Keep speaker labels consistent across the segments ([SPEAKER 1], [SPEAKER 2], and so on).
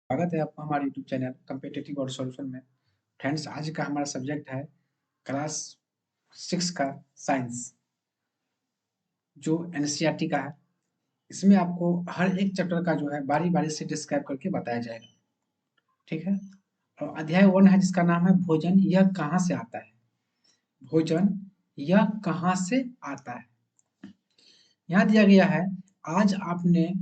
[SPEAKER 1] स्वागत है आपका हमारे यूट्यूब चैनल कम्पिटिटिव और सॉल्यूशन में। फ्रेंड्स, आज का हमारा सब्जेक्ट है क्लास 6 का साइंस, जो एनसीईआरटी का है। इसमें आपको हर एक चैप्टर का जो है बारी-बारी से डिस्क्राइब करके बताया जाएगा। ठीक है। और अध्याय 1 है जिसका नाम है भोजन यह कहाँ से आता है। भोजन यह कहाँ से आता है। यहाँ दिया गया है, आज आपने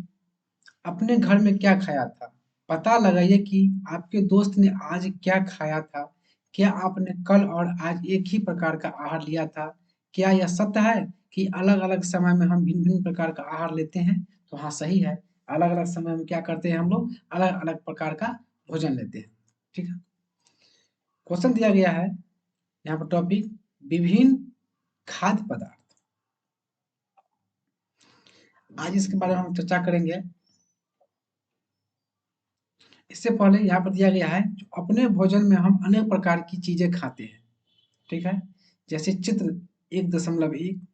[SPEAKER 1] अपने घर में क्या खाया था? पता लगाइए कि आपके दोस्त ने आज क्या खाया था। क्या आपने कल और आज एक ही प्रकार का आहार लिया था? क्या यह सत्य है कि अलग-अलग समय में हम भिन्न-भिन्न प्रकार का आहार लेते हैं? तो हाँ, सही है। अलग-अलग समय में क्या करते हैं हम लोग? अलग-अलग प्रकार का भोजन लेते हैं। ठीक है। क्वेश्चन दिया गया है, यहाँ पर टॉपिक विभिन्न खाद्य पदार्थ। आज इसके बारे में हम चर्चा करेंगे। इससे पहले यहाँ पर दिया गया है, अपने भोजन में हम अनेक प्रकार की चीजें खाते हैं। ठीक है। जैसे चित्र 1.1,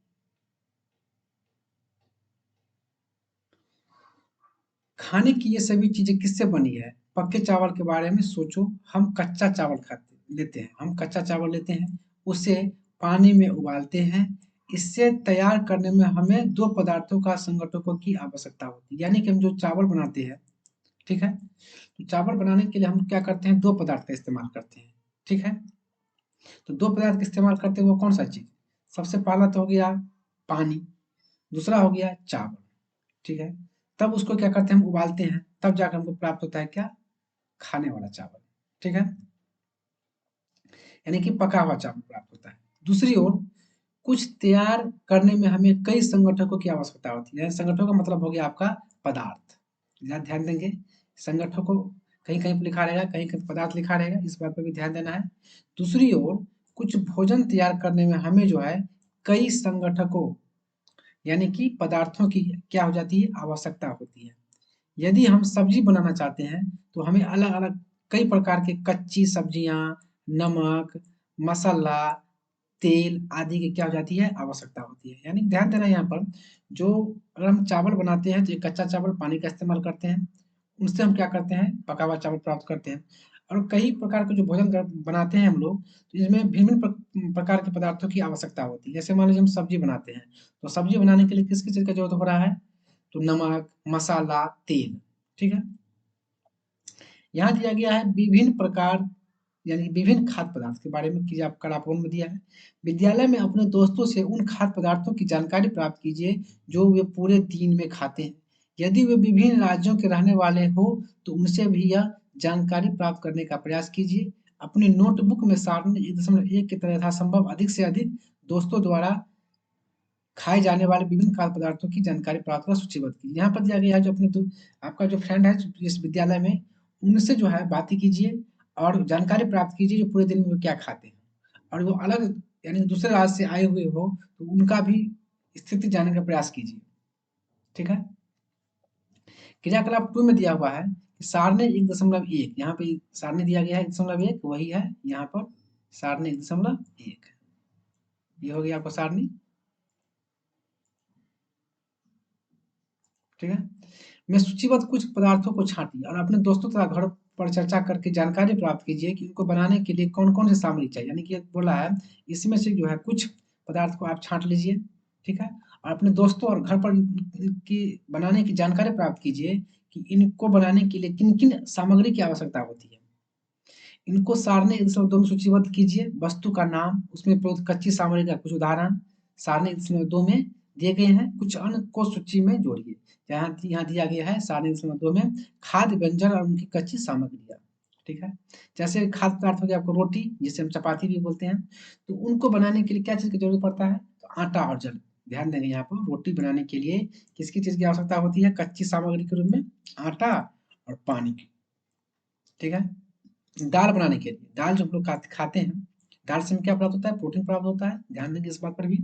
[SPEAKER 1] खाने की ये सभी चीजें किससे बनी है? पक्के चावल के बारे में सोचो। हम कच्चा चावल खाते लेते हैं, हम कच्चा चावल लेते हैं, उसे पानी में उबालते हैं। इससे तैयार करने में हमें दो पदार्थों का संघटकों की आवश्यकता होती है। यानी कि हम जो चावल बनाते हैं, ठीक है, तो चावल बनाने के लिए हम क्या करते हैं? दो पदार्थ का इस्तेमाल करते हैं। ठीक है। तो दो पदार्थ का इस्तेमाल करते हैं, वो कौन सा चीज? सबसे पहला तो हो गया पानी, दूसरा हो गया चावल। ठीक है। तब उसको क्या करते हैं? हम उबालते हैं, तब जाकर हमको प्राप्त होता है क्या? खाने वाला चावल। ठीक है। यानी कि पका हुआ चावल प्राप्त होता है। दूसरी ओर कुछ तैयार करने में हमें कई संगठकों की आवश्यकता होती है। संगठकों का मतलब हो गया आपका पदार्थ। यहाँ ध्यान देंगे, संगठकों कहीं कहीं पर लिखा रहेगा, कहीं कहीं पदार्थ लिखा रहेगा, इस बात पर भी ध्यान देना है। दूसरी ओर कुछ भोजन तैयार करने में हमें जो है कई संगठकों यानी कि पदार्थों की क्या हो जाती है? आवश्यकता होती है। यदि हम सब्जी बनाना चाहते हैं तो हमें अलग-अलग कई प्रकार के कच्ची सब्जियाँ, नमक, मसाला, तेल आदि की क्या हो जाती है? आवश्यकता होती है। यानी ध्यान देना यहाँ पर, जो अगर हम चावल बनाते हैं तो एक कच्चा चावल पानी का इस्तेमाल करते हैं, उससे हम क्या करते हैं? पका हुआ चावल प्राप्त करते हैं। और कई प्रकार के जो भोजन बनाते हैं हम लोग, तो इसमें भिन्न प्रकार के पदार्थों की आवश्यकता होती है। जैसे मान लीजिए हम सब्जी बनाते हैं, तो सब्जी बनाने के लिए किस-किस चीज़ का ज़रूरत हो रहा है? तो नमक, मसाला, तेल। ठीक है। यहाँ दिया गया है विभिन्न प्रकार यानी विभिन्न खाद्य पदार्थ के बारे में कि आप कलापूर्ण में दिया है। विद्यालय में अपने दोस्तों से उन खाद्य पदार्थों की जानकारी प्राप्त कीजिए जो वे पूरे दिन में खाते हैं। यदि वे विभिन्न राज्यों के रहने वाले हो तो उनसे भी यह जानकारी प्राप्त करने का प्रयास कीजिए। अपनी नोटबुक में सारणी 1.1 की तरह यथासंभव अधिक से अधिक दोस्तों द्वारा खाए जाने वाले विभिन्न खाद्य पदार्थों की जानकारी प्राप्त कर सूचीबद्ध कीजिए। यहाँ पर दिया गया है, जो अपने आपका जो फ्रेंड है इस विद्यालय में, उनसे जो है बातें कीजिए और जानकारी प्राप्त कीजिए जो पूरे दिन में वो क्या खाते हैं। और वो अलग यानी दूसरे राज्य से आए हुए हो तो उनका भी स्थिति जानने का प्रयास कीजिए। ठीक है। क्रियाकलाप 2 में दिया हुआ है कि सारणी 1.1, यहाँ पे सारणी दिया गया है 1.1, वही है यहाँ पर सारणी 1.1। ये हो गया आपका सारणी। ठीक है। मैं सूचीबद्ध कुछ पदार्थों को छाँटिए और अपने दोस्तों तथा घर पर चर्चा करके जानकारी प्राप्त कीजिए कि उनको बनाने के लिए कौन-कौन सी सामग्री चाहिए। यानी कि ये बोला है, इसमें से जो है कुछ पदार्थ को आप छाँट लीजिए, ठीक है? और अपने दोस्तों और घर पर की बनाने की जानकारी प्राप्त कीजिए कि इनको बनाने के लिए किन-किन सामग्री की आवश्यकता होती है। इनको सारणी 1.2 में सूचीबद्ध कीजिए। वस्तु का नाम, उसमें प्रयुक्त कच्ची सामग्री का कुछ उदाहरण सारणी 1.2 में दिए गए हैं। कुछ अन्य को सूची में जोड़िए। यहाँ दिया गया है सारणी 1.2 में खाद्य व्यंजन और उनकी कच्ची सामग्रियाँ। ठीक है। जैसे खाद्य पदार्थ हो गया आपको रोटी, जिसे हम चपाती भी बोलते हैं। तो उनको बनाने के लिए क्या चीज़ की ज़रूरत पड़ता है? तो आटा और जल। ध्यान देंगे यहाँ पर, रोटी बनाने के लिए किसकी चीज़ की आवश्यकता होती है? कच्ची सामग्री के रूप में आटा और पानी की। ठीक है। दाल बनाने के लिए, दाल जो हम लोग खाते हैं, दाल से हमें क्या प्राप्त होता है? प्रोटीन प्राप्त होता है। ध्यान देंगे इस बात पर भी,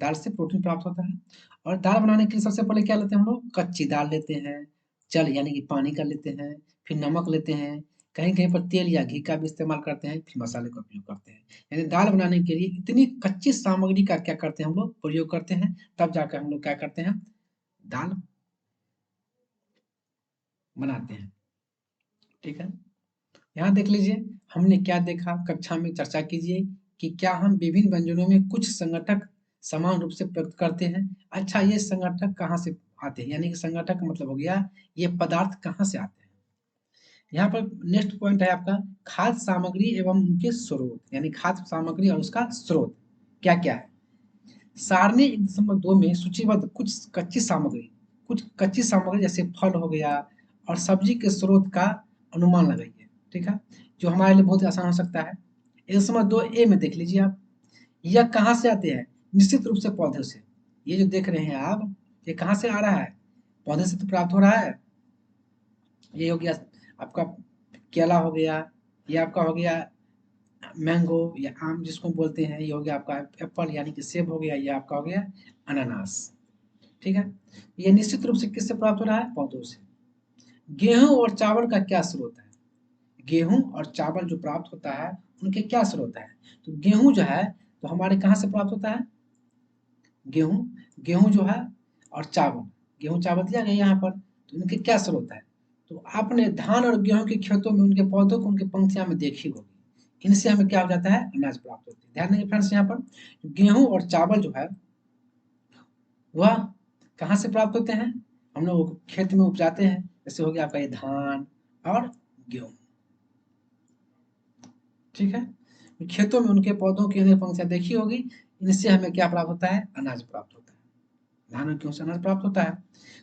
[SPEAKER 1] दाल से प्रोटीन प्राप्त होता है। और दाल बनाने के लिए सबसे पहले क्या लेते हैं हम लोग? कच्ची दाल लेते हैं, जल यानी कि पानी का लेते हैं, फिर नमक लेते हैं, कहीं-कहीं पर तेल या घी का भी इस्तेमाल करते हैं, फिर मसाले का उपयोग करते हैं। यानी दाल बनाने के लिए इतनी कच्ची सामग्री का क्या करते हैं हम लोग? प्रयोग करते हैं, तब जाकर हम लोग क्या करते हैं? दाल बनाते हैं। ठीक है। यहाँ देख लीजिए हमने क्या देखा, कक्षा में चर्चा कीजिए कि क्या हम विभिन्न व्यंजनों में कुछ संगठक समान रूप से प्रयुक्त करते हैं। अच्छा, ये संगठक कहाँ से आते हैं, यानी कि संगठक का मतलब हो गया ये पदार्थ कहाँ से आते हैं। यहाँ पर नेक्स्ट पॉइंट है आपका खाद्य सामग्री एवं उनके स्रोत, यानी खाद्य सामग्री और उसका स्रोत क्या क्या है। सारणी 1.2 में सूचीबद्ध कुछ कच्ची सामग्री जैसे फल हो गया और सब्जी के स्रोत का अनुमान लगाइए। ठीक है, जो हमारे लिए बहुत आसान हो सकता है। 1.2 ए में देख लीजिए आप, यह कहाँ से आते हैं, निश्चित रूप से पौधे से। ये जो देख रहे हैं आप, ये कहाँ से आ रहा है, पौधे से तो प्राप्त हो रहा है। ये हो गया आपका केला हो गया, ये आपका हो गया मैंगो या आम जिसको बोलते हैं, ये हो गया आपका एप्पल यानी कि सेब हो गया, ये आपका हो गया अनानास। ठीक है, ये निश्चित रूप से किससे प्राप्त हो रहा है, पौधों से। गेहूं और चावल का क्या स्रोत है, गेहूं और चावल जो प्राप्त होता है उनके क्या स्रोत है। तो गेहूं जो है तो हमारे कहाँ से प्राप्त होता है, गेहूं गेहूं जो है और चावल, गेहूं चावल दिया गया यहाँ पर, तो इनके क्या स्रोत है। तो आपने धान और गेहूं के खेतों में उनके पौधों को उनके पंक्तियां में देखी होगी, इनसे हमें क्या हो जाता है, अनाज प्राप्त होती है। ध्यान देंगे फ्रेंड्स, यहाँ पर गेहूं और चावल जो है वह कहाँ से प्राप्त होते हैं, हम लोग खेत में उपजाते हैं, जैसे हो गया आपका ये धान और गेहूं। ठीक है, खेतों में उनके पौधों की अनेक पंक्तियां देखी होगी, इनसे हमें क्या प्राप्त होता है, अनाज प्राप्त होता है। धान और गेहूं से अनाज प्राप्त होता है।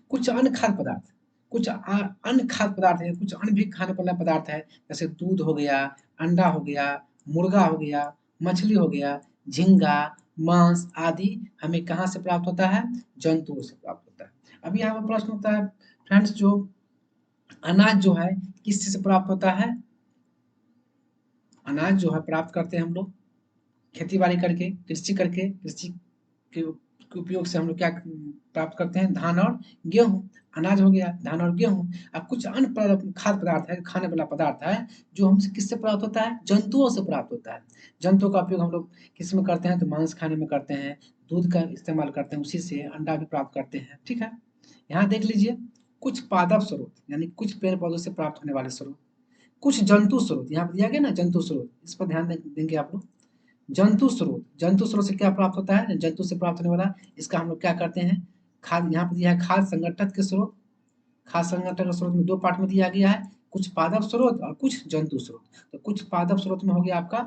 [SPEAKER 1] कुछ अन्य खाद्य पदार्थ, अन्य खाद्य पदार्थ है, कुछ अन्य भी खाने वाला पदार्थ है, जैसे दूध हो गया, अंडा हो गया, मुर्गा हो गया, मछली हो गया, झींगा, मांस आदि हमें कहाँ से प्राप्त होता है, जंतुओं से प्राप्त होता है। अभी यहाँ पर प्रश्न होता है फ्रेंड्स, जो अनाज जो है किस चीज से प्राप्त होता है, अनाज जो है प्राप्त करते हैं हम लोग खेती बाड़ी करके, कृषि करके, कृषि के उपयोग से हम लोग क्या प्राप्त करते हैं, धान और गेहूं। अनाज हो गया धान और गेहूं। अब कुछ अन्य खाद्य पदार्थ है, खाने वाला पदार्थ है, जो हमसे किससे प्राप्त होता है, जंतुओं से प्राप्त होता है। जंतुओं का उपयोग हम लोग किस में करते हैं, तो मांस खाने में करते हैं, दूध का इस्तेमाल करते हैं, उसी से अंडा भी प्राप्त करते हैं। ठीक है, यहाँ देख लीजिए कुछ पादप स्रोत, यानी कुछ पेड़ पौधों से प्राप्त होने वाले स्रोत, कुछ जंतु स्रोत, यहाँ पर दिया गया ना जंतु स्रोत, इस पर ध्यान देंगे आप लोग। जंतु स्रोत से क्या प्राप्त होता है, जंतु से प्राप्त होने वाला, इसका हम लोग क्या करते हैं, खाद, यहाँ पर दिया है खाद संगठक के स्रोत। खाद संगठक के स्रोत में दो पार्ट में दिया गया है, कुछ पादप स्रोत और कुछ जंतु स्रोत। तो कुछ पादप स्रोत में हो गया आपका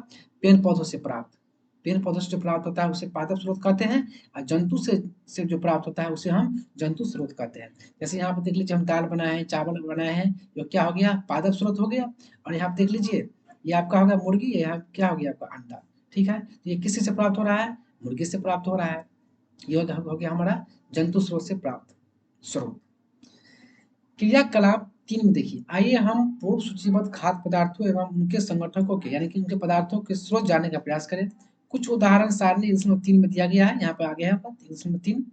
[SPEAKER 1] पेड़ पौधों से प्राप्त, पेड़ पौधों से जो प्राप्त होता है उसे पादप स्रोत कहते हैं, और जंतु से जो प्राप्त होता है उसे हम जंतु स्रोत कहते हैं। जैसे यहाँ पर देख लीजिए हम दाल बनाए हैं, चावल बनाए हैं, जो क्या हो गया, पादप स्रोत हो गया। और यहाँ पे देख लीजिए ये आपका हो गया मुर्गी, ये यहाँ क्या हो गया आपका अंडा। ठीक है, तो ये किसी से प्राप्त हो रहा है, मुर्गी से प्राप्त हो रहा है। ये हो गया हमारा जंतु स्रोत से प्राप्त स्रोत। क्रियाकलाप 3 में देखिए, आइए हम पूर्व सूचीबद्ध खाद्य पदार्थों एवं उनके संगठकों के, यानी कि उनके पदार्थों के स्रोत जानने का प्रयास करें। कुछ उदाहरण सारणी 3 में दिया गया है, यहाँ पे आ गया है 3,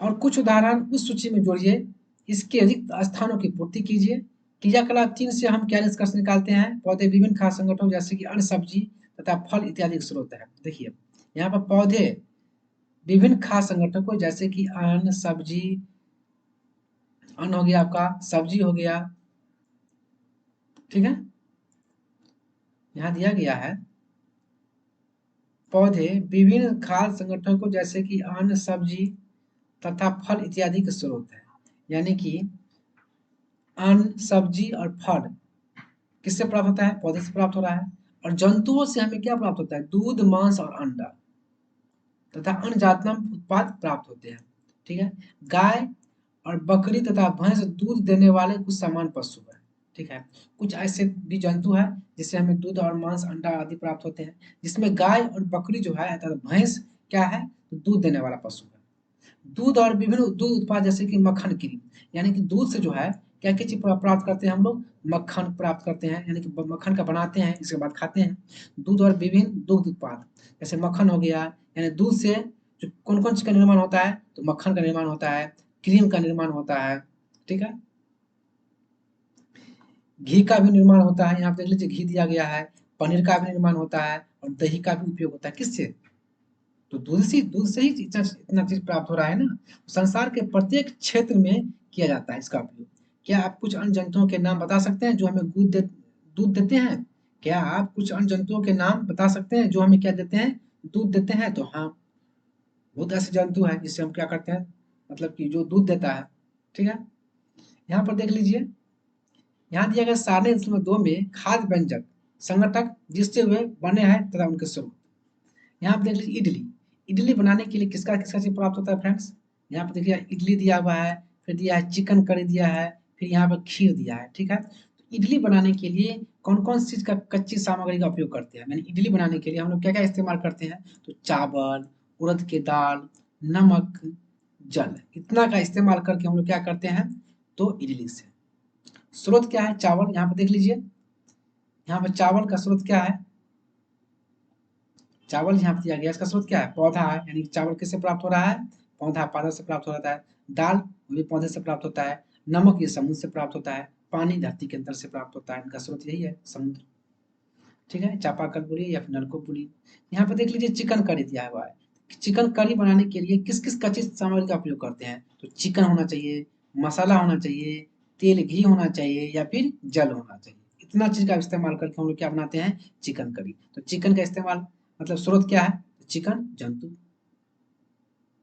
[SPEAKER 1] और कुछ उदाहरण उस सूची में जोड़िए, इसके रिक्त स्थानों की पूर्ति कीजिए। क्रियाकलाप 3 से हम क्या निष्कर्ष निकालते हैं, पौधे विभिन्न खाद्य संगठनों जैसे कि अन्न, सब्जी तथा फल इत्यादि के स्रोत है। देखिए यहाँ पर पौधे विभिन्न खाद्य संगठकों जैसे कि अन्न, सब्जी, अन्न हो गया आपका, सब्जी हो गया। ठीक है, यहाँ दिया गया है पौधे विभिन्न खाद्य संगठकों जैसे कि अन्न, सब्जी तथा फल इत्यादि के स्रोत है, यानी कि अन्न, सब्जी और फल किससे प्राप्त होता है, पौधे से प्राप्त हो रहा है। और जंतुओं से हमें क्या प्राप्त होता है, दूध, मांस और अंडा तथा अन्य जातनाम उत्पाद प्राप्त होते हैं। ठीक है, गाय और बकरी तथा भैंस दूध देने वाले कुछ समान पशु हैं। ठीक है, कुछ ऐसे भी जंतु हैं जिससे हमें दूध और मांस, अंडा आदि प्राप्त होते हैं, जिसमें गाय और बकरी जो है तथा भैंस क्या है, तो दूध देने वाला पशु है। दूध और विभिन्न दूध उत्पाद जैसे कि मक्खन, क्रीम, यानी कि दूध से जो है क्या क्या चीज प्राप्त करते हैं हम लोग, मक्खन प्राप्त करते हैं, यानी कि मक्खन का बनाते हैं, इसके बाद खाते हैं। दूध और विभिन्न दुग्ध उत्पाद जैसे मक्खन हो गया, यानी दूध से जो कौन कौन चीज का निर्माण होता है, तो मक्खन का निर्माण होता है, क्रीम का निर्माण होता है। ठीक है, घी का भी निर्माण होता है, यहाँ पे देख लीजिए घी दिया गया है, पनीर का भी निर्माण होता है और दही का भी उपयोग होता है, किससे, तो दूध से ही इतना इतना चीज प्राप्त हो रहा है ना। संसार के प्रत्येक क्षेत्र में किया जाता है इसका उपयोग। क्या आप कुछ अन्य जंतुओं के नाम बता सकते हैं जो हमें दूध देते हैं? क्या आप कुछ अन्य जंतुओं के नाम बता सकते हैं जो हमें क्या देते हैं? दूध देते हैं। तो हाँ, बहुत ऐसे जंतु हैं जिससे हम क्या करते हैं, मतलब कि जो दूध देता है। ठीक है, यहाँ पर देख लीजिए, यहाँ दिया गया सारणी इसमें 2 में खाद्य व्यंजक संगठक जिससे वे बने हैं तथा उनके स्रोत। यहाँ पे देख लीजिए इडली। इडली बनाने के लिए किसका किसका चीज़ प्राप्त होता है फ्रेंड्स? यहाँ पे देखिए इडली दिया हुआ है, फिर दिया है चिकन करी दिया है, फिर यहाँ पर खीर दिया है। ठीक है, तो इडली बनाने के लिए कौन-कौन सी चीज़ का कच्ची सामग्री का उपयोग करते हैं? यानी इडली बनाने के लिए हम लोग क्या-क्या इस्तेमाल करते हैं? तो चावल, उड़द की दाल, नमक, जल, इतना का इस्तेमाल करके हम लोग क्या करते हैं? तो इडली से स्रोत क्या है? चावल। यहाँ पे देख लीजिए, यहाँ पे चावल का स्रोत क्या है? चावल यहाँ पे दिया गया, इसका स्रोत क्या है? पौधा है, यानी कि चावल किससे प्राप्त हो रहा है? पौधा, पौधा से प्राप्त हो जाता है। दाल वो भी पौधे से प्राप्त होता है। नमक ये समुद्र से प्राप्त होता है। पानी धरती के अंदर से प्राप्त होता है, इनका स्रोत यही है, समुद्र। ठीक है, चापाकल बोलिए या फिर नलकूप बोलिए। यहाँ पे देख लीजिए चिकन करी दिया हुआ है। चिकन करी बनाने के लिए किस किस कच्ची सामग्री का उपयोग करते हैं? तो चिकन होना चाहिए, मसाला होना चाहिए, तेल घी होना चाहिए या फिर जल होना चाहिए। इतना चीज का इस्तेमाल करके हम लोग क्या बनाते हैं? Chicken curry. तो चिकन का इस्तेमाल मतलब स्रोत क्या है? चिकन जंतु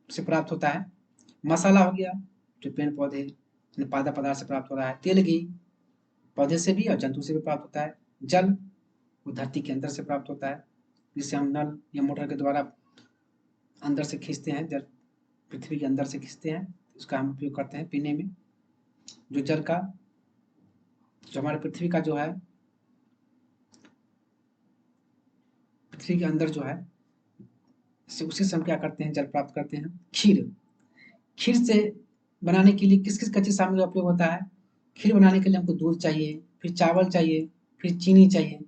[SPEAKER 1] से प्राप्त होता है। मसाला हो गया जो पेड़ पौधे पादा पदार्थ से प्राप्त हो रहा है। तेल घी पौधे से भी और जंतु से भी प्राप्त होता है। जल वो धरती के अंदर से प्राप्त होता है, जिससे हम नल या मोटर के द्वारा अंदर से खींचते हैं, जल पृथ्वी के अंदर से खींचते हैं, उसका हम उपयोग करते हैं पीने में। जो जल का जो हमारे पृथ्वी का जो है, पृथ्वी के अंदर जो है, उसी से हम क्या करते हैं? जल प्राप्त करते हैं। खीर, खीर से बनाने के लिए किस किस कच्ची सामग्री का उपयोग होता है? खीर बनाने के लिए हमको दूध चाहिए, फिर चावल चाहिए, फिर चीनी चाहिए,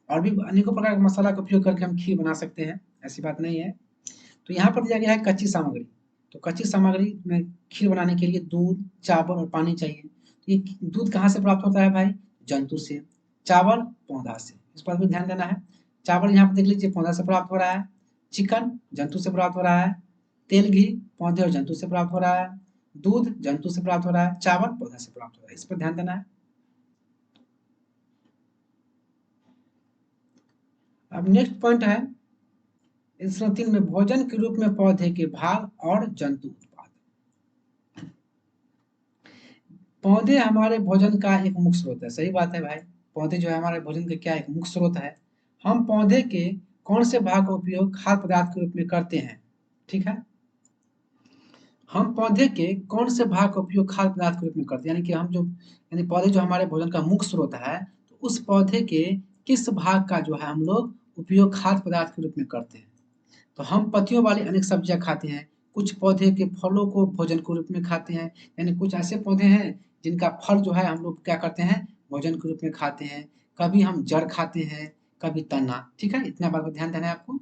[SPEAKER 1] और भी अनेकों प्रकार के मसाला का उपयोग करके हम खीर बना सकते हैं, ऐसी बात नहीं है। तो यहाँ पर दिया गया है कच्ची सामग्री। तो कच्ची सामग्री में खीर बनाने के लिए दूध, चावल और पानी चाहिए। तो ये दूध कहाँ से प्राप्त होता है भाई? जंतु से। चावल पौधा से, इस पर भी ध्यान देना है। चावल यहाँ पर देख लीजिए पौधा से प्राप्त हो रहा है। चिकन जंतु से प्राप्त हो रहा है। तेल घी पौधे और जंतु से प्राप्त हो रहा है। दूध जंतु से प्राप्त हो रहा है। चावल पौधा से प्राप्त हो रहा है, इस पर ध्यान देना है। अब नेक्स्ट पॉइंट है इसमें 3 में भोजन के रूप में पौधे के भाग और जंतु उत्पाद। पौधे हमारे भोजन का एक मुख्य स्रोत है, सही बात है भाई। पौधे जो है हमारे भोजन के क्या एक मुख्य स्रोत है। हम पौधे के कौन से भाग का उपयोग खाद्य पदार्थ के रूप में करते हैं? ठीक है, हम पौधे के कौन से भाग का उपयोग खाद्य पदार्थ के रूप में करते हैं? यानी कि हम जो, यानी पौधे जो हमारे भोजन का मुख्य स्रोत है, तो उस पौधे के किस भाग का जो है हम लोग उपयोग खाद्य पदार्थ के रूप में करते हैं? तो हम पत्तियों वाली अनेक सब्जियां खाते हैं। कुछ पौधे के फलों को भोजन के रूप में खाते हैं, यानी कुछ ऐसे पौधे हैं जिनका फल जो है हम लोग क्या करते हैं? भोजन के रूप में खाते हैं। कभी हम जड़ खाते हैं, कभी तना। ठीक है, इतना बात पर ध्यान देना है आपको।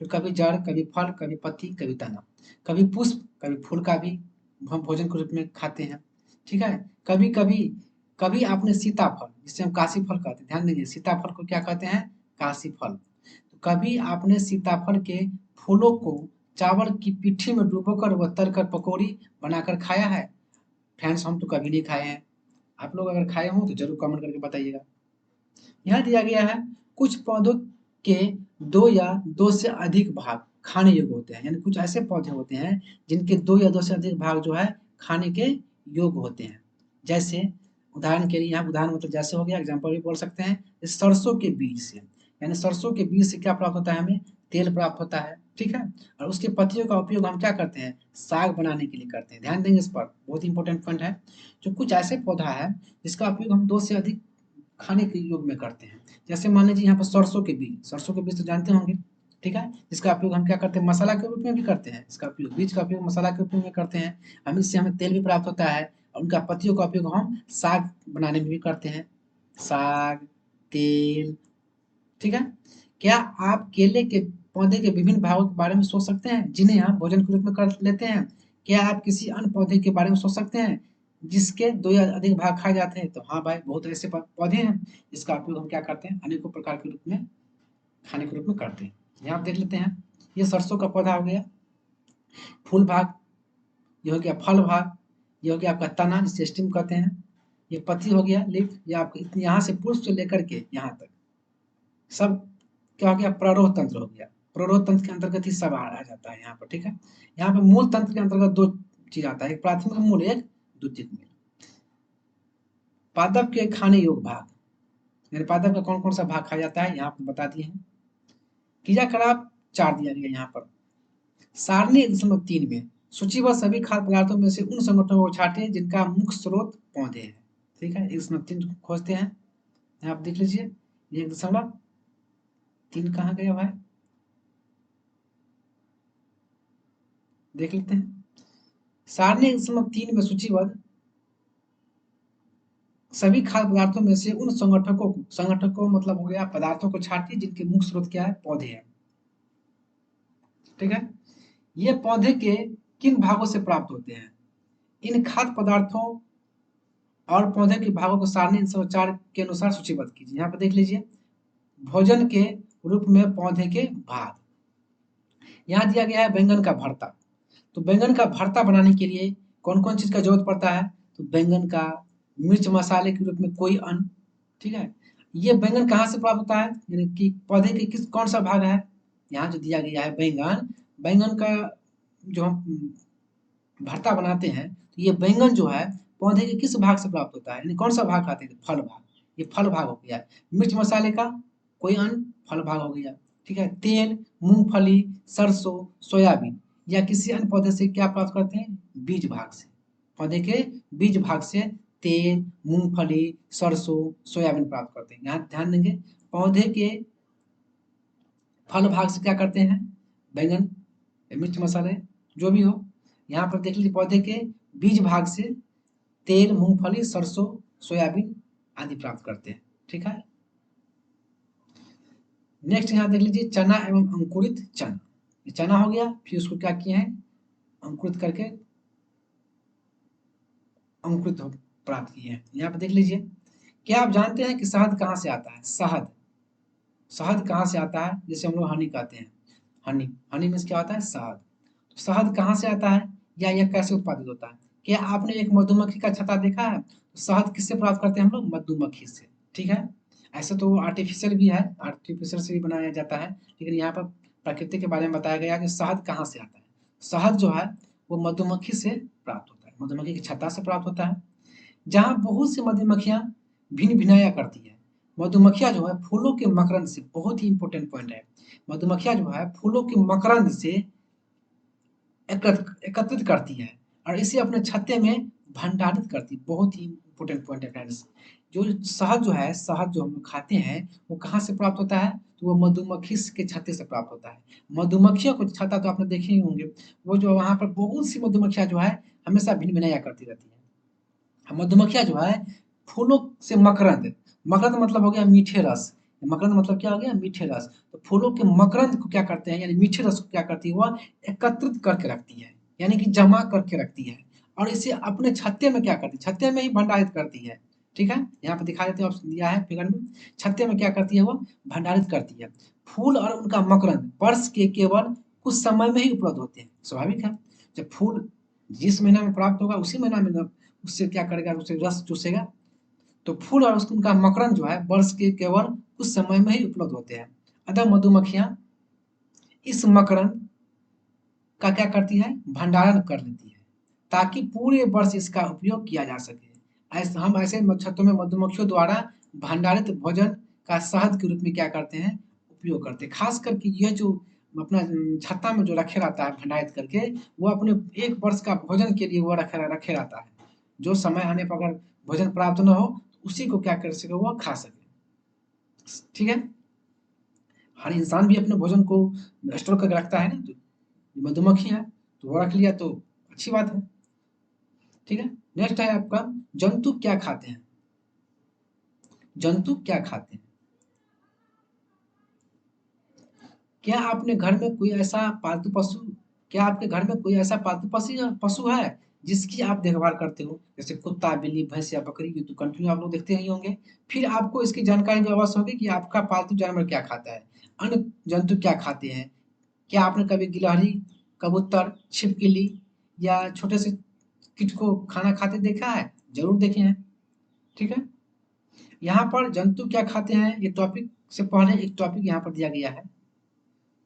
[SPEAKER 1] तो कभी जड़, कभी फल, कभी पत्ती, कभी तना, कभी पुष्प, कभी फूल का भी हम भोजन के रूप में खाते हैं। ठीक है, कभी कभी कभी आपने सीताफल, जिसे हम काशी फल कहते हैं, ध्यान दीजिए सीताफल को क्या कहते हैं? काशी फल। तो कभी आपने सीताफल के फूलों को चावल की पिट्ठी में डुबोकर व तलकर पकौड़ी बनाकर खाया है? फ्रेंड्स हम तो कभी नहीं खाए हैं। आप लोग अगर खाए हो तो जरूर कमेंट करके बताइएगा। यहाँ दिया गया है कुछ पौधों के 2 या 2 से अधिक भाग खाने योग्य होते हैं, यानी कुछ ऐसे पौधे होते हैं जिनके 2 या 2 से अधिक भाग जो है खाने के योग्य होते हैं। जैसे उदाहरण के लिए, यहाँ उदाहरण मतलब जैसे हो गया, एग्जाम्पल भी बोल सकते हैं, सरसों के बीज से, यानी सरसों के बीज से क्या प्राप्त होता है? हमें तेल प्राप्त होता है। ठीक है, और उसकी पत्तियों का उपयोग हम क्या करते हैं? साग बनाने के लिए करते हैं। ध्यान देंगे इस पर, बहुत इंपॉर्टेंट पॉइंट है। जो कुछ ऐसे पौधा है जिसका उपयोग हम 2 से अधिक खाने के योग में करते हैं। जैसे मान लीजिए यहाँ पर सरसों के बीज तो जानते होंगे। ठीक है, इसका उपयोग हम क्या करते हैं? मसाला के रूप में भी करते हैं। इसका उपयोग, बीज का उपयोग मसाला के रूप में करते हैं। हम इससे हमें तेल भी प्राप्त होता है, और उनका पत्तियों का उपयोग हम साग बनाने में भी करते हैं। साग, तेल। ठीक है, क्या आप केले के पौधे के विभिन्न भागों के बारे में सोच सकते हैं जिन्हें हम भोजन के रूप में कर लेते हैं? क्या आप किसी अन्य पौधे के बारे में सोच सकते हैं जिसके 2 या अधिक भाग खाए जाते हैं? तो हाँ भाई, बहुत ऐसे पौधे हैं जिसका उपयोग हम क्या करते हैं? अनेकों प्रकार के रूप में खाने के रूप में करते हैं। यहाँ आप देख लेते हैं, ये सरसों का पौधा हो गया, फूल भाग, ये हो गया फल भाग, ये हो गया आपका तना जिसे स्टीम कहते हैं, ये पत्ती हो गया लीफ, ये आपको यहाँ से पुष्प से लेकर के यहाँ तक सब क्या हो गया, प्ररोह तंत्र हो गया। प्ररोह तंत्र के अंतर्गत ही सब आ जाता है यहाँ पर, ठीक है। यहाँ पे मूल तंत्र के अंतर्गत दो चीज आता है, एक प्राथमिक मूल, एक द्वितीयक मूल। पादप के खाने योग्य भाग, मेरे पादप का कौन कौन सा भाग खाया जाता है यहाँ पर बता दिए हैं। क्रियाकलाप 4 दिया गया यहाँ पर। सारणी 1.3 में सूचीबद्ध सभी खाद्य पदार्थों में से उन संगठनों को छांटें जिनका मुख्य स्रोत पौधे हैं, ठीक है। 1.3 खोजते हैं, यहाँ आप देख लीजिए 1.3 कहाँ गया भाई, देख लेते हैं। सारणी 1.3 में सूचीबद्ध सभी खाद्य पदार्थों में से उन संगठकों मतलब हो गया पदार्थों को छांटिए जिनके मुख्य स्रोत क्या है, पौधे हैं, ठीक है। ये पौधे के किन भागों से प्राप्त होते हैं, इन खाद्य पदार्थों और पौधे के भागों को सारणी 104 के अनुसार सूचीबद्ध कीजिए। यहाँ पर देख लीजिए, भोजन के रूप में पौधे के भाग, यहाँ दिया गया है बैंगन का भरता। तो बैंगन का भरता बनाने के लिए कौन कौन चीज का जरूरत पड़ता है, तो बैंगन का मिर्च मसाले के रूप में कोई अन्न, ठीक है। ये बैंगन कहाँ से प्राप्त होता है, यानी कि पौधे के किस कौन सा भाग है, यहाँ जो दिया गया है बैंगन, बैंगन का जो हम भरता बनाते हैं तो ये बैंगन जो है पौधे के किस भाग से प्राप्त होता है, यानी कौन सा भाग खाते हैं, फल भाग, ये फल भाग हो गया। मिर्च मसाले का कोई अन्न, फल भाग हो गया, ठीक है। तेल, मूंगफली, सरसों, सोयाबीन या किसी अन्य पौधे से क्या प्राप्त करते हैं, बीज भाग से, पौधे के बीज भाग से तेल, मूंगफली, सरसों, सोयाबीन प्राप्त करते हैं। यहाँ ध्यान देंगे, पौधे के फल भाग से क्या करते हैं, बैंगन, मिर्च मसाले जो भी हो। यहाँ पर देख लीजिए पौधे के बीज भाग से तेल, मूंगफली, सरसों, सोयाबीन आदि प्राप्त करते हैं, ठीक है। नेक्स्ट यहाँ देख लीजिए चना एवं अंकुरित चना, ये चना हो गया, फिर उसको क्या किए हैं, अंकुरित करके अंकुरित प्राप्त किए हैं। यहाँ पर देख लीजिए, क्या आप जानते हैं कि शहद कहाँ से आता है, शहद, शहद कहाँ से आता है, जैसे हम लोग हनी कहते हैं, हनी, हनी मीन्स क्या होता है, शहद। तो शहद कहाँ से आता है या यह कैसे उत्पादित होता है, क्या आपने एक मधुमक्खी का छत्ता देखा है, तो शहद किससे प्राप्त करते हैं हम लोग, मधुमक्खी से, ठीक है। ऐसे तो आर्टिफिशियल भी है, आर्टिफिशियल से भी बनाया जाता है, लेकिन यहाँ पर प्रकृति के बारे में बताया गया कि शहद कहाँ से आता है। शहद जो है वो मधुमक्खी से प्राप्त होता है, मधुमक्खी की छत्ता से प्राप्त होता है। जहाँ बहुत सी मधुमक्खियाँ भिन्न भिनाया करती है, मधुमक्खियाँ जो है फूलों के मकरंद से, बहुत ही इंपॉर्टेंट पॉइंट है, मधुमक्खियाँ जो है फूलों के मकरंद से एकत्रित करती है और इसे अपने छत्ते में भंडारित करती है, बहुत ही इंपॉर्टेंट पॉइंट है फ्रेंड्स। जो शहद जो है, शहद जो हम लोग खाते हैं वो कहाँ से प्राप्त होता है, तो वो मधुमक्खी के छत्ते से प्राप्त होता है। मधुमक्खियों को छत्ता तो आपने देखे ही होंगे, वो जो वहाँ पर बहुत सी मधुमक्खियाँ जो है हमेशा भिन्न भिनाया करती रहती है। मधुमक्खियाँ जो है फूलों से मकरंद, मकरंद मतलब हो गया मीठे रस, मकरंद मतलब क्या हो गया, मीठे रस। तो फूलों के मकरंद को क्या करते हैं, यानी मीठे रस को क्या करती है, वह एकत्रित करके रखती है, यानी कि जमा करके रखती है और इसे अपने छत्ते में क्या करती है, छत्ते में ही भंडारित करती है, ठीक है। यहाँ पर दिखा देते हैं, ऑप्शन दिया है फिगर में, छत्ते में क्या करती है, वो भंडारित करती है। फूल और उनका मकरंद वर्ष के केवल कुछ समय में ही उपलब्ध होते हैं, स्वाभाविक है, जब फूल जिस महीना में प्राप्त होगा उसी महीना में उससे क्या करेगा, उससे रस चूसेगा। तो फूल और उनका मकरंद जो है वर्ष के केवल कुछ समय में ही उपलब्ध होते हैं, अतः मधुमक्खियां इस मकरंद का क्या करती है, भंडारण कर लेती है ताकि पूरे वर्ष इसका उपयोग किया जा सके। हम ऐसे छत्तों में मधुमक्खियों द्वारा भंडारित भोजन का शहद के रूप में क्या करते हैं, उपयोग करते हैं। खास करके यह जो अपना छत्ता में जो रखे रहता है भंडारित करके, वो अपने एक वर्ष का भोजन के लिए वो रखे रहता है, जो समय आने पर अगर भोजन प्राप्त न हो तो उसी को क्या कर सके, वो खा सके, ठीक है। हर इंसान भी अपने भोजन को स्टोर करके रखता है ना, तो मधुमक्खी है तो वो रख लिया तो अच्छी बात है, ठीक है। नेक्स्ट है आपका, जंतु क्या खाते हैं, जंतु क्या खाते हैं। क्या आपने घर में कोई ऐसा पालतू पशु, क्या आपके घर में कोई ऐसा पालतू पशु पशु है जिसकी आप देखभाल करते हो, जैसे कुत्ता, बिल्ली, भैंस या बकरी, ये तो कंटिन्यू आप लोग देखते ही होंगे। फिर आपको इसकी जानकारी भी अवश्य होगी कि आपका पालतू जानवर क्या खाता है, अन्य जंतु क्या खाते हैं। क्या आपने कभी गिलहरी, कबूतर, छिपकली या छोटे से कीट को खाना खाते देखा है, जरूर देखे हैं। ठीक है। यहाँ पर जंतु क्या खाते हैं, ये टॉपिक से पहले एक टॉपिक यहाँ पर दिया गया है,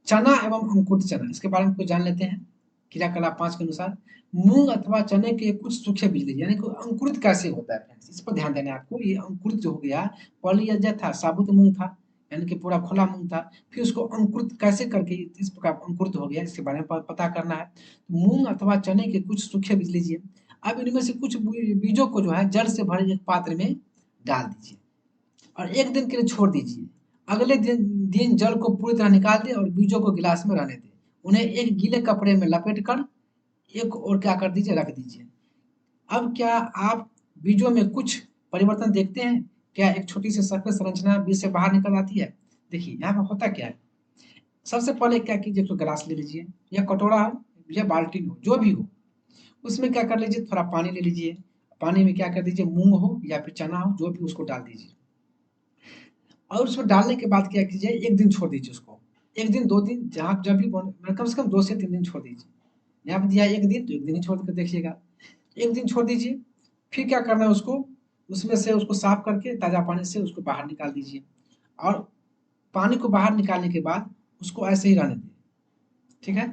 [SPEAKER 1] चना एवं अंकुरित चना, इसके बारे में कुछ जान लेते हैं। क्रियाकलाप 5 के अनुसार मूंग अथवा चने के कुछ सूखे बीज लीजिए, यानी कि अंकुरित कैसे होता है फ्रेंड्स, इस पर ध्यान देना है आपको। ये अंकुरित जो हो गया, पहले यह था साबुत मूंग था, यानी कि पूरा खुला मूंग था, फिर उसको अंकुरित कैसे करके इस प्रकार अंकुरित हो गया, इसके बारे में पता करना है। मूंग अथवा चने के कुछ सूखे बीज लीजिए। अब इनमें से कुछ बीजों को जो है जड़ से भरे एक पात्र में डाल दीजिए और एक दिन के लिए छोड़ दीजिए। अगले दिन जल को पूरी तरह निकाल दें और बीजों को गिलास में रहने दें। उन्हें एक गीले कपड़े में लपेट कर एक और क्या कर दीजिए, रख दीजिए। अब क्या आप बीजों में कुछ परिवर्तन देखते हैं? क्या एक छोटी सी सफेद संरचना बीज से बाहर निकल आती है? देखिए यहाँ पर होता क्या है, सबसे पहले क्या कीजिए, तो गिलास ले लीजिए या कटोरा हो या बाल्टी हो, जो भी हो, उसमें क्या कर लीजिए, थोड़ा पानी ले लीजिए। पानी में क्या कर दीजिए, मूंग हो या फिर चना हो, जो भी, उसको डाल दीजिए और उसमें डालने के बाद क्या कीजिए, एक दिन छोड़ दीजिए उसको। एक दिन, 2 दिन, जहाँ जब भी कम से कम 2 से 3 दिन छोड़ दीजिए। यहाँ पे दिया है 1 दिन, तो 1 दिन ही छोड़ कर देखिएगा। 1 दिन छोड़ दीजिए, फिर क्या करना है उसको, उसमें से उसको साफ करके ताज़ा पानी से उसको बाहर निकाल दीजिए और पानी को बाहर निकालने के बाद उसको ऐसे ही रहने दें, ठीक है?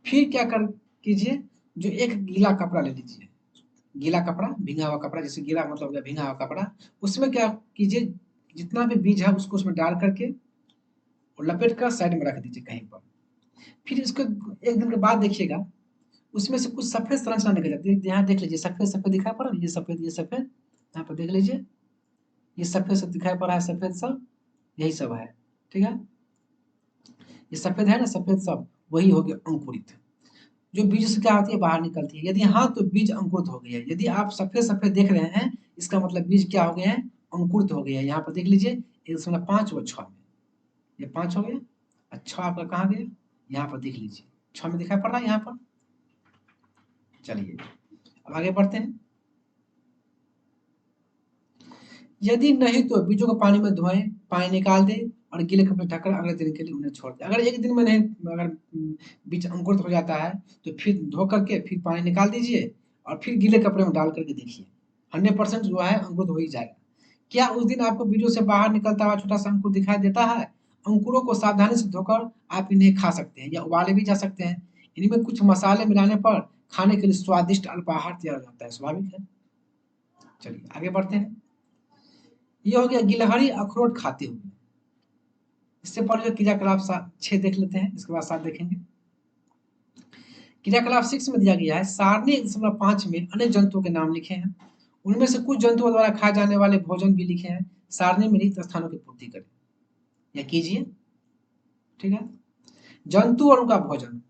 [SPEAKER 1] फिर क्या कर कीजिए, जो एक गीला कपड़ा ले लीजिए, गीला कपड़ा, भींगा हुआ कपड़ा, जैसे गीला मतलब हो गया भींगा हुआ कपड़ा, उसमें क्या कीजिए, जितना भी बीज है उसको उसमें डाल करके और लपेट कर साइड में रख दीजिए कहीं पर। फिर इसको 1 दिन के बाद देखिएगा, उसमें से कुछ सफ़ेद संरचना निकल जाती है। यहाँ देख लीजिए, सफ़ेद-सफ़ेद दिखाई पड़ रहा है, ये सफ़ेद, यहाँ पर देख लीजिए, ये सफ़ेद सब दिखाई पड़ रहा है, सफ़ेद सब, यही सब है, ठीक है? ये सफ़ेद है ना, सफ़ेद सब, वही हो गया अंकुरित। जो बीज से क्या होती है, बाहर निकलती है। यदि हाँ, तो बीज अंकुरित हो गया है। यदि आप सफ़ेद-सफ़ेद देख रहे हैं, इसका मतलब बीज क्या हो गए हैं, अंकुरित हो गए हैं। यहाँ पर देख लीजिए, 1.5 व 6 में, ये 5 हो गया, और 6 आपका कहाँ गया? यहाँ पर देख लीजिए, 6 में दिखाई पड़ रहा है यहाँ पर। चलिए, अब आगे बढ़ते हैं। यदि नहीं तो बीजों को पानी में धोएं, पानी निकाल दें और गीले कपड़े ढककर अगले दिन के लिए उन्हें छोड़ दें। अगर 1 दिन में नहीं, अगर बीज अंकुरित हो जाता है, तो फिर धो करके फिर पानी निकाल दीजिए और फिर गीले कपड़े में डाल करके देखिए, 100% जो है अंकुरित हो ही जाएगा। क्या उस दिन आपको बीजों से बाहर निकलता हुआ छोटा-सा अंकुर दिखाई देता है? अंकुरों को सावधानी से धोकर आप इन्हें खा सकते हैं या उबाले भी जा सकते हैं। इनमें कुछ मसाले मिलाने पर खाने के लिए स्वादिष्ट अल्पाहार तैयार हो जाता है, स्वाभाविक है। चलिए आगे बढ़ते हैं। ये हो गया गिलहरी अखरोट खाते हुए। इससे पहले जो क्रियाकलाप 6 देख लेते हैं, इसके बाद 7 देखेंगे। क्रियाकलाप 6 में दिया गया है, सारणी 1.5 में अनेक जंतुओं के नाम लिखे हैं। उनमें से कुछ जंतुओं द्वारा खाए जाने वाले भोजन भी लिखे हैं। सारणी में रिक्त स्थानों की पूर्ति करें या कीजिए, ठीक है? जंतु और उनका भोजन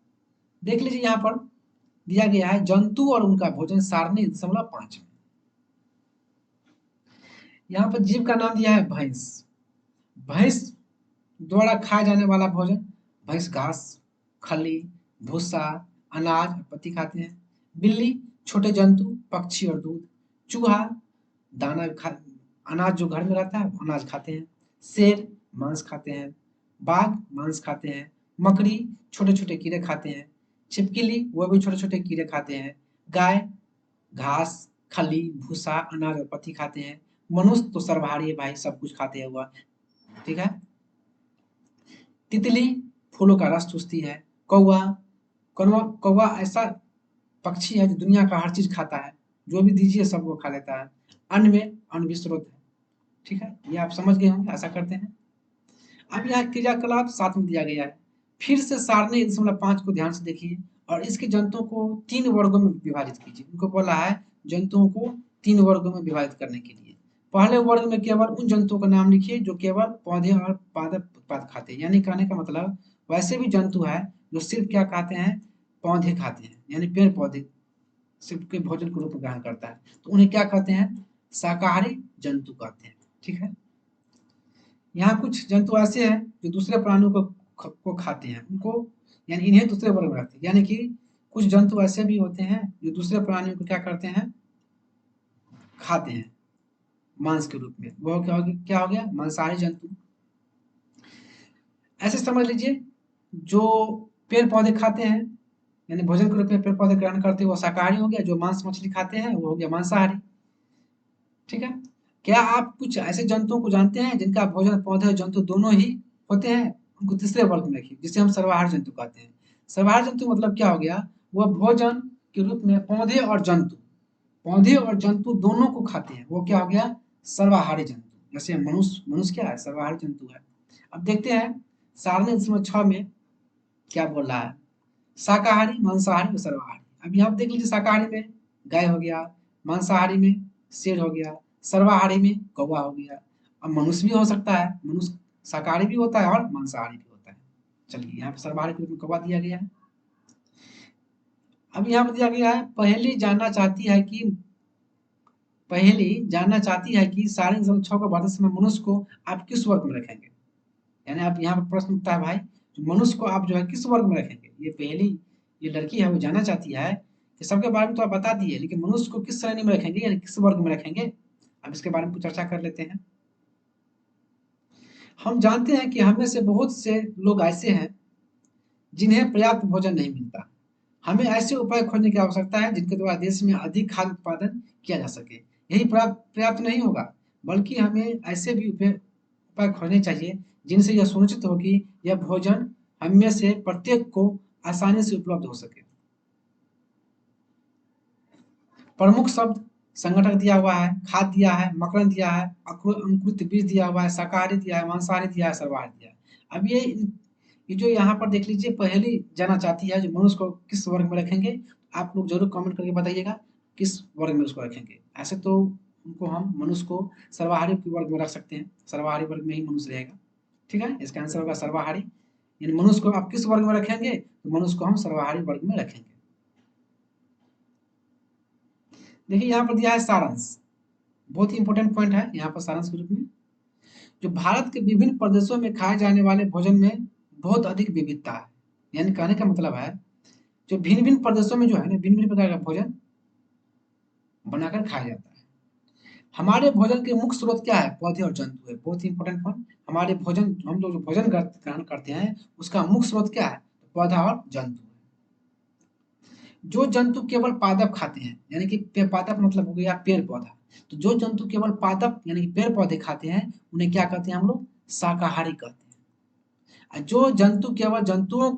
[SPEAKER 1] देख लीजिए, यहाँ पर दिया गया है जंतु और उनका भोजन, सारणी 1.5 में। यहाँ पर जीव का नाम दिया है भैंस। भैंस द्वारा खाए जाने वाला भोजन, भैंस घास, खली, भूसा, अनाज और पत्ती खाते हैं। बिल्ली छोटे जंतु, पक्षी और दूध। चूहा दाना खा, अनाज जो घर में रहता है वो अनाज खाते हैं। शेर मांस खाते हैं। बाघ मांस खाते हैं। मकड़ी छोटे छोटे कीड़े खाते हैं। छिपकली वो भी छोटे छोटे कीड़े खाते हैं। गाय घास, खली, भूसा, अनाज और पत्ती खाते हैं। मनुष्य तो सर्वहारी है भाई, सब कुछ खाते हैं हुआ, ठीक है? तितली फूलों का रस चूसती है। कौवा कौवा कौवा ऐसा पक्षी है जो दुनिया का हर चीज खाता है, जो भी दीजिए सब वो खा लेता है। अन्न में अन्न भी स्रोत है, ठीक है? ये आप समझ गए होंगे, आशा करते हैं। अब यहाँ क्रियाकलाप 7 में दिया गया है। फिर से सारणी 1.5 को ध्यान से देखिए और इसके जंतुओं को 3 वर्गों में विभाजित कीजिए। उनको बोला है जंतुओं को 3 वर्गों में विभाजित करने के लिए। पहले वर्ग में केवल उन जंतुओं का नाम लिखिए जो केवल पौधे और पादप उत्पाद खाते हैं। यानी कहने का मतलब, वैसे भी जंतु है जो सिर्फ क्या खाते हैं, पौधे खाते हैं, यानी पेड़ पौधे सिर्फ के भोजन के रूप में ग्रहण करता है, तो उन्हें क्या कहते हैं, शाकाहारी जंतु कहते हैं, ठीक है? यहाँ कुछ जंतु ऐसे हैं जो दूसरे प्राणियों को खाते हैं, उनको, यानी इन्हें दूसरे वर्ग में रखते हैं। यानी कि कुछ जंतु ऐसे भी होते हैं जो दूसरे प्राणियों को क्या करते हैं, खाते हैं मांस के रूप में। वो क्या हो गया, मांसाहारी जंतु। ऐसे समझ लीजिए, जो पेड़ पौधे खाते हैं, यानी भोजन के रूप में पेड़ पौधे ग्रहण करते हैं, वो शाकाहारी हो गया। जो मांस मछली खाते हैं वो हो गया मांसाहारी, ठीक है? क्या आप कुछ ऐसे जंतुओं को जानते हैं जिनका भोजन पौधे और जंतु दोनों ही होते हैं? उनको तीसरे वर्ग में रखिए, जिसे हम सर्वाहारी जंतु कहते हैं। सर्वाहारी जंतु मतलब क्या हो गया? वह भोजन के रूप में पौधे और जंतु दोनों को खाते हैं, वो क्या हो गया? सर्वाहारी जंतु। जैसे मनुष्य क्या है? सर्वाहारी जंतु है। अब देखते हैं सारणी दशमलव 6 में क्या बोल रहा है? शाकाहारी, मांसाहारी और सर्वाहारी। अब यहाँ पे देख लीजिए, शाकाहारी में गाय हो गया, मांसाहारी में शेर हो गया, सर्वाहारी में कौवा हो गया। अब मनुष्य भी हो सकता है, मनुष्य शाकाहारी भी होता है और मांसाहारी भी होता है। चलिए, यहाँ पे सर्वाहारी के रूप में कौवा दिया गया है। अब यहाँ पर दिया गया है, पहेली जानना चाहती है कि साढ़े 6 को बढ़ते समय मनुष्य को आप किस वर्ग में रखेंगे? यानी आप यहाँ पर प्रश्न उठता है भाई, मनुष्य को आप जो है किस वर्ग में रखेंगे? ये पहेली, ये लड़की है वो जानना चाहती है कि सबके बारे में तो आप बता दिए, लेकिन मनुष्य को किस श्रेणी में रखेंगे, यानी किस वर्ग में रखेंगे? अब इसके बारे में कुछ चर्चा कर लेते हैं। हम जानते हैं कि हमें से बहुत से लोग ऐसे हैं जिन्हें पर्याप्त भोजन नहीं मिलता। हमें ऐसे उपाय खोजने की आवश्यकता है जिनके द्वारा देश में अधिक खाद्य उत्पादन किया जा सके। यही पर्याप्त नहीं होगा, बल्कि हमें ऐसे भी उपाय खोजने चाहिए जिनसे यह सुनिश्चित हो कि यह भोजन हम में से प्रत्येक को आसानी से उपलब्ध हो सके। प्रमुख शब्द संगठक दिया हुआ है, खाद दिया है, मकरंद दिया है, अंकुरित बीज दिया हुआ है, शाकाहारी दिया है, मांसाहारी दिया है, सर्वाहारी दिया है। अब ये जो यहाँ पर देख लीजिए, पहेली जानना चाहती है जो मनुष्य को किस वर्ग में रखेंगे। आप लोग जरूर कमेंट करके बताइएगा किस वर्ग में उसको रखेंगे। ऐसे तो उनको हम मनुष्य को सर्वाहारी के वर्ग में रख सकते हैं, सर्वाहारी वर्ग में ही मनुष्य रहेगा। ठीक है, इसका आंसर होगा सर्वाहारी। यानी मनुष्य को आप किस वर्ग में रखेंगे? तो मनुष्य को हम सर्वाहारी वर्ग में रखेंगे। देखिए यहाँ पर दिया है सारांश, बहुत ही इंपॉर्टेंट पॉइंट है यहाँ पर सारांश के रूप में। जो भारत के विभिन्न प्रदेशों में खाए जाने वाले भोजन में बहुत अधिक विविधता है। यानी कहने का मतलब है, जो भिन्न भिन्न प्रदेशों में जो है ना, भिन्न भिन्न प्रकार का भोजन बनाकर खाया जाता है। हमारे भोजन के मुख्य स्रोत क्या है? पौधे और जंतु है। बहुत ही इंपॉर्टेंट पॉइंट। हमारे भोजन, हम लोग जो भोजन ग्रहण करते हैं उसका मुख्य स्रोत क्या है? पौधा और जंतु। जो जंतु केवल पादप खाते हैं, यानी कि पादप मतलब हो गया पेड़ पौधा। तो जो जंतु केवल पादप यानी कि पेड़ पौधे खाते हैं उन्हें क्या कहते हैं हम लोग? शाकाहारी कहते हैं। और जो जंतु केवल जंतुओं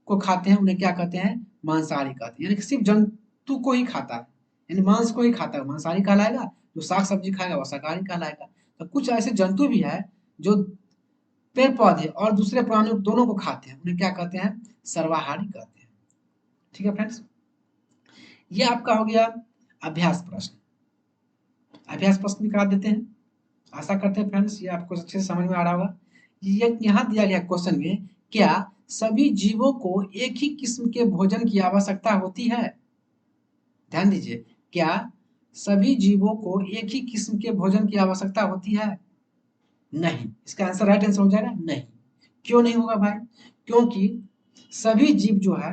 [SPEAKER 1] को खाते हैं उन्हें क्या कहते हैं? मांसाहारी कहते हैं। यानी कि सिर्फ जंतु को ही खाता है, यानी मांस को ही खाता है, मांसाहारी कहलाएगा। जो शाक सब्जी खाएगा वो शाकाहारी कहलाएगा। तो कुछ ऐसे जंतु भी है जो पेड़ पौधे और दूसरे प्राणी दोनों को खाते हैं, उन्हें क्या कहते हैं? सर्वाहारी कहते हैं। ठीक है फ्रेंड्स, ये आपका हो गया अभ्यास प्रश्न। अभ्यास प्रश्न भी करा देते हैं। आशा करते हैं फ्रेंड्स ये आपको अच्छे से समझ में आ रहा होगा। ये यहाँ दिया गया क्वेश्चन में, क्या सभी जीवों को एक ही किस्म के भोजन की आवश्यकता होती है? ध्यान दीजिए, क्या सभी जीवों को एक ही किस्म के भोजन की आवश्यकता होती है? नहीं। इसका आंसर राइट आंसर हो जाएगा नहीं। क्यों नहीं होगा भाई? क्योंकि सभी जीव जो है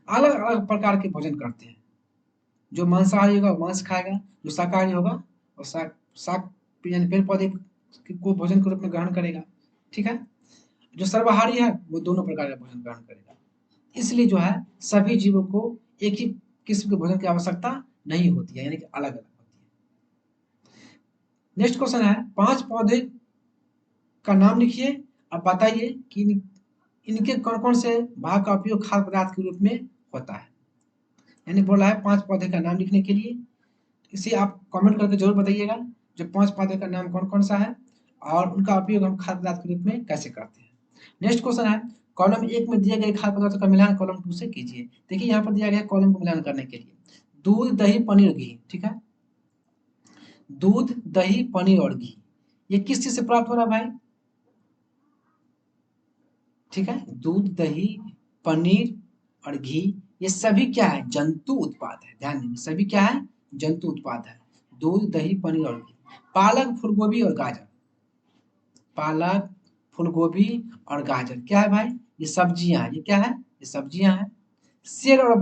[SPEAKER 1] अलग अलग प्रकार के भोजन करते हैं। जो मांसाहारी होगा वो मांस खाएगा, जो शाकाहारी होगा वो शाक यानी पेड़ पौधे को भोजन के रूप में ग्रहण करेगा। ठीक है, जो सर्वाहारी है वो दोनों प्रकार का भोजन ग्रहण करेगा। इसलिए जो है सभी जीवों को एक ही किस्म के भोजन की आवश्यकता नहीं होती है, यानी कि अलग अलग होती है। नेक्स्ट क्वेश्चन है, 5 पौधे का नाम लिखिए। अब बताइए कि इनके कौन कौन से भाग का उपयोग खाद्य पदार्थ के रूप में होता है। यानी बोला है 5 पौधे का नाम लिखने के लिए। इसे आप कमेंट करके जरूर बताइएगा, जो 5 पौधे का नाम कौन कौन सा है और उनका उपयोग हम खाद्य पदार्थ के रूप में कैसे करते हैं। नेक्स्ट क्वेश्चन है, कॉलम 1 में दिए गए खाद्य पदार्थों का मिलान कॉलम 2 से कीजिए। देखिए यहाँ पर दिया गया कॉलम को मिलान करने के लिए दूध, दही, पनीर, घी। ठीक है, दूध, दही, पनीर और घी, ये किस चीज से प्राप्त हो रहा है भाई? ठीक है, दूध, दही, पनीर और घी, ये सभी क्या है? जंतु उत्पाद है। ध्यान देंगे, सभी क्या है? जंतु उत्पाद है। दूध, दही, पनीर और घी। पालक, फूलगोभी और गाजर, पालक, फूलगोभी और गाजर क्या है भाई? ये सब्जियां हैं। ये क्या है? ये सब्जियां हैं। शेर और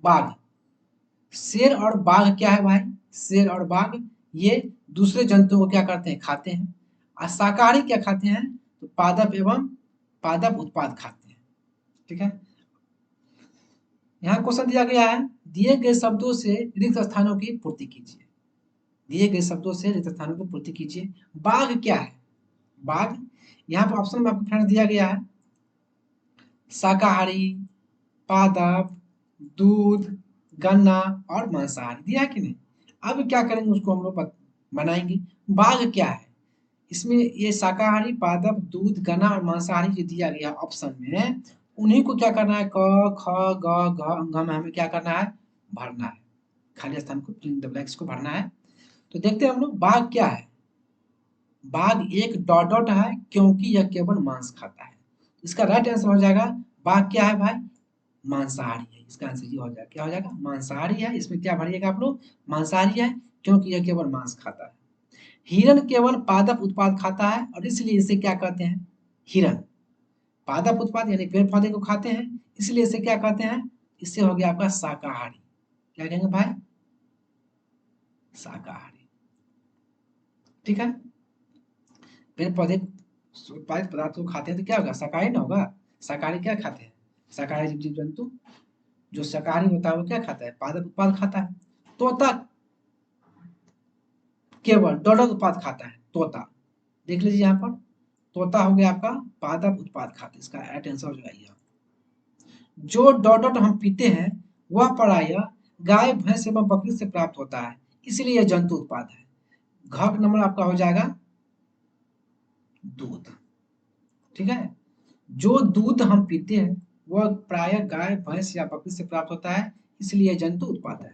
[SPEAKER 1] बाघ, शेर और बाघ क्या है भाई? शेर और बाघ ये दूसरे जंतुओं को क्या करते हैं? खाते हैं। और शाकाहारी क्या खाते हैं? तो पादप एवं पादप उत्पाद खाते हैं। ठीक है, यहाँ क्वेश्चन दिया गया है, दिए गए शब्दों से रिक्त स्थानों की पूर्ति कीजिए। दिए गए शब्दों से रिक्त स्थानों को पूर्ति कीजिए। बाघ क्या है? बाघ, यहाँ पर ऑप्शन में आपको फ्रेंड्स दिया गया है शाकाहारी, पादप, दूध, गन्ना और मांसाहारी, दिया है कि नहीं? अब क्या करेंगे, उसको हम लोग बनाएंगे। बाघ क्या है? इसमें ये शाकाहारी, पादप, दूध, गन्ना और मांसाहारी जो दिया गया ऑप्शन में, उन्हीं को क्या करना है, क ख ग घ अंग में हमें क्या करना है, भरना है। खाली स्थान को, फिल इन द ब्लैंक्स को भरना है। तो देखते हैं हम लोग, बाघ क्या है? बाघ एक डॉट डॉट है क्योंकि यह केवल मांस खाता है। इसका राइट आंसर हो जाएगा, बाघ क्या है भाई? मांसाहारी है। इसका आंसर ये हो जाएगा, क्या हो जाएगा? मांसाहारी है। इसमें क्या भरिएगा आप लोग? मांसाहारी है क्योंकि यह केवल मांस खाता है। हिरण केवल पादप उत्पाद खाता है और इसलिए इसे क्या कहते हैं? हिरण। पादप उत्पाद यानी पेड़ पौधे को खाते हैं, इसलिए इसे क्या कहते हैं? इससे हो गया आपका शाकाहारी। क्या कहेंगे भाई? शाकाहारी। ठीक है, पेड़ पौधे उत्पादित पदार्थ को खाते हैं तो क्या होगा? शाकाहारी ना होगा। शाकाहारी क्या खाते हैं? शाकाहारी जीव जंतु जो शाकाहारी होता है वो क्या खाता है? पादप उत्पाद खाता है। तोता केवल डॉडल उत्पाद खाता है, तोता। देख लीजिए यहाँ पर, तोता हो गया आपका पादप उत्पाद खाता है। इसका राइट आंसर हो जाएगा। जो डॉडट हम पीते हैं वह प्रायः गाय, भैंस एवं बकरी से प्राप्त होता है, इसलिए यह जंतु उत्पाद है। घ नंबर आपका हो जाएगा दूध। ठीक है, जो दूध हम पीते हैं वह प्रायः गाय, भैंस या बकरी से प्राप्त होता है, इसलिए यह जंतु उत्पाद है।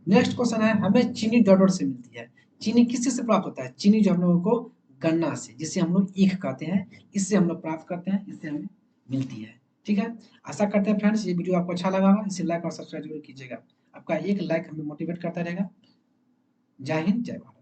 [SPEAKER 1] नेक्स्ट क्वेश्चन है, हमें चीनी डॉडर से मिलती है। चीनी किस चीज से प्राप्त होता है? चीनी जो हम लोगों को गन्ना से, जिसे हम लोग ईख कहते हैं, इससे हम लोग प्राप्त करते हैं, इससे हमें मिलती है। ठीक है, आशा करते हैं फ्रेंड्स ये वीडियो आपको अच्छा लगा होगा। इसे लाइक और सब्सक्राइब जरूर कीजिएगा। आपका एक लाइक हमें मोटिवेट करता रहेगा। जय हिंद, जय भारत।